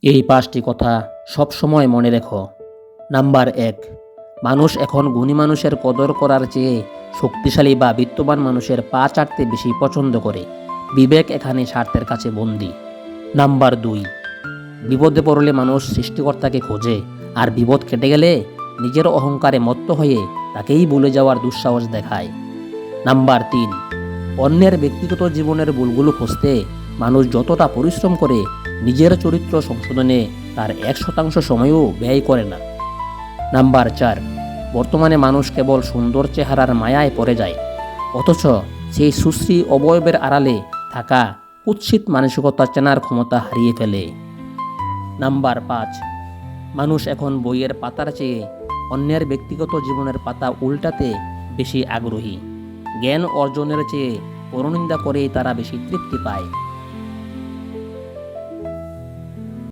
এই 5টি কথা সবসময় মনে রেখো। নাম্বার 1, মানুষ এখন গুণী মানুষের কদর করার চেয়ে শক্তিশালী বা বিত্তবান মানুষের পা চাটতে বেশি পছন্দ করে। বিবেক এখানে স্বার্থের কাছে বন্দী। নাম্বার 2, বিপদে পড়লে মানুষ সৃষ্টিকর্তাকে খোঁজে, আর বিপদ কেটে গেলে নিজের অহংকারে মত্ত হয়ে তাকেই ভুলে যাওয়ার দুঃসাহস দেখায়। নাম্বার 3, অন্যের ব্যক্তিগত জীবনের ভুলগুলো খুঁজতে মানুষ যতটা পরিশ্রম করে, নিজের চরিত্র সংশোধনে তার 1% সময়ও ব্যয় করে না। নাম্বার 4, বর্তমানে মানুষ কেবল সুন্দর চেহারার মায়ায় পড়ে যায়, অথচ সেই সুশ্রী অবয়বের আড়ালে থাকা কুৎসিত মানসিকতা চেনার ক্ষমতা হারিয়ে ফেলে। নাম্বার 5, মানুষ এখন বইয়ের পাতার চেয়ে অন্যের ব্যক্তিগত জীবনের পাতা উল্টাতে বেশি আগ্রহী। জ্ঞান অর্জনের চেয়ে পরনিন্দা করেই তারা বেশি তৃপ্তি পায়।